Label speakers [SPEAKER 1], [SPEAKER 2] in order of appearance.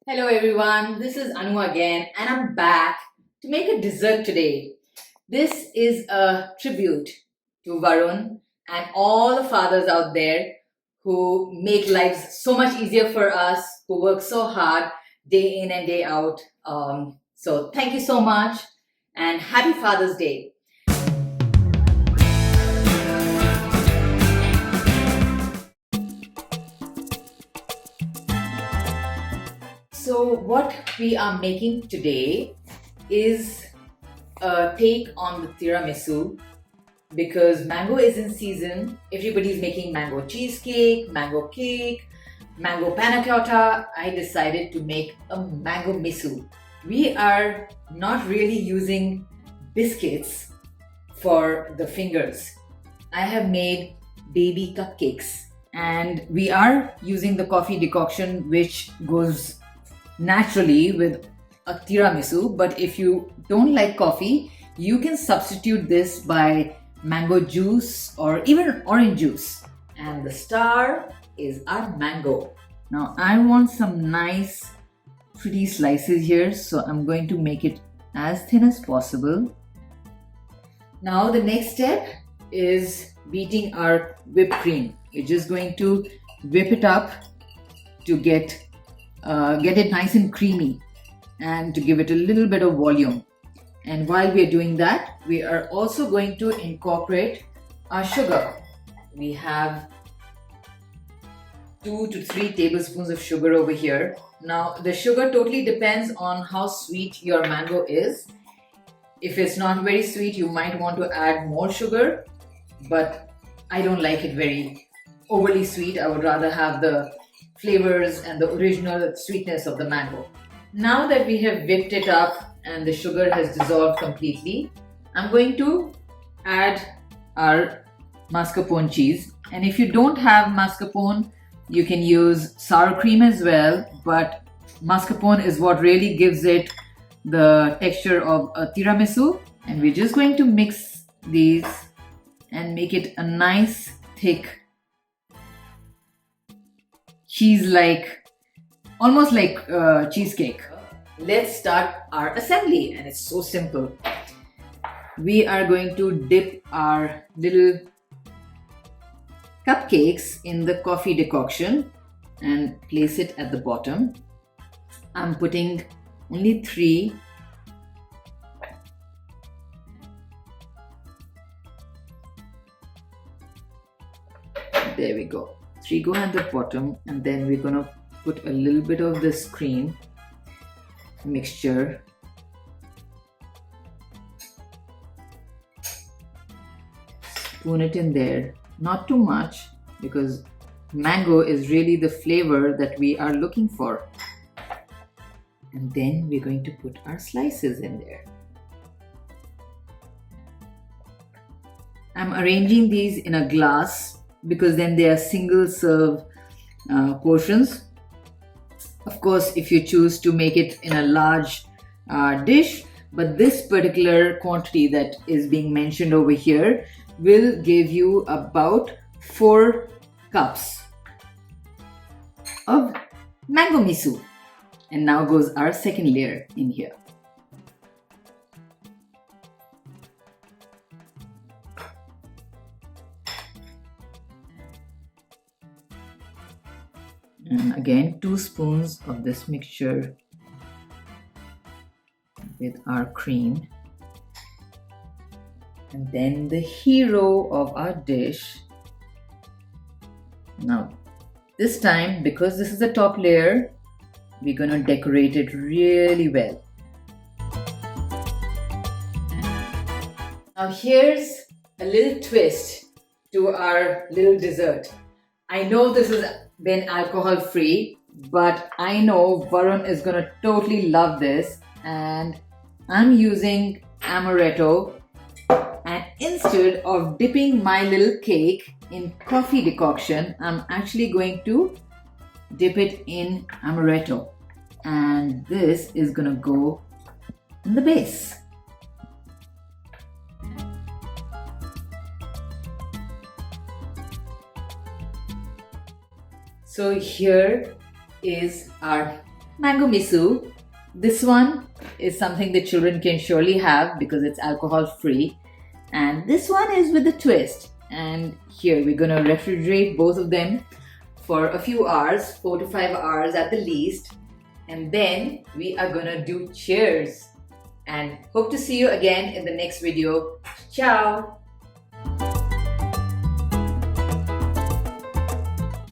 [SPEAKER 1] Hello everyone, this is Anu again and I'm back to make a dessert today. This is a tribute to Varun and all the fathers out there who make lives so much easier for us, who work so hard day in and day out. So thank you so much and happy Father's Day. So what we are making today is a take on the tiramisu because mango is in season. Everybody's making mango cheesecake, mango cake, mango panna cotta. I decided to make a Mangomisu. We are not really using biscuits for the fingers. I have made baby cupcakes and we are using the coffee decoction which goes naturally with a tiramisu, but if you don't like coffee, you can substitute this by mango juice or even orange juice. And the star is our mango. Now I want some nice pretty slices here, so I'm going to make it as thin as possible. Now the next step is beating our whipped cream. We're just going to whip it up to get it nice and creamy and to give it a little bit of volume. And while we are doing that, we are also going to incorporate our sugar. We have 2 to 3 tablespoons of sugar over here. Now the sugar totally depends on how sweet your mango is. If it's not very sweet, you might want to add more sugar, but I don't like it very overly sweet. I would rather have the flavors and the original sweetness of the mango. Now that we have whipped it up and the sugar has dissolved completely, I'm going to add our mascarpone cheese. And if you don't have mascarpone, you can use sour cream as well, but mascarpone is what really gives it the texture of a tiramisu. And we're just going to mix these and make it a nice thick cheese-like, almost like cheesecake. Let's start our assembly, and it's so simple. We are going to dip our little cupcakes in the coffee decoction and place it at the bottom. I'm putting only 3. There we go. 3 go at the bottom, and then we're gonna put a little bit of this cream mixture. Spoon it in there, not too much because mango is really the flavor that we are looking for. And then we're going to put our slices in there. I'm arranging these in a glass because then they are single serve portions. Of course, if you choose to make it in a large dish, but this particular quantity that is being mentioned over here will give you about 4 cups of Mangomisu. And now goes our second layer in here. And again 2 spoons of this mixture with our cream. And then the hero of our dish. Now this time, because this is the top layer, we're going to decorate it really well. Now here's a little twist to our little dessert. I know this has been alcohol free, but I know Varun is gonna totally love this, and I'm using Amaretto, and instead of dipping my little cake in coffee decoction, I'm actually going to dip it in Amaretto, and this is gonna go in the base. So here is our Mangomisu. This one is something that children can surely have because it's alcohol free. And this one is with a twist. And here we're gonna refrigerate both of them for a few hours, 4 to 5 hours at the least. And then we are gonna do cheers. And hope to see you again in the next video. Ciao!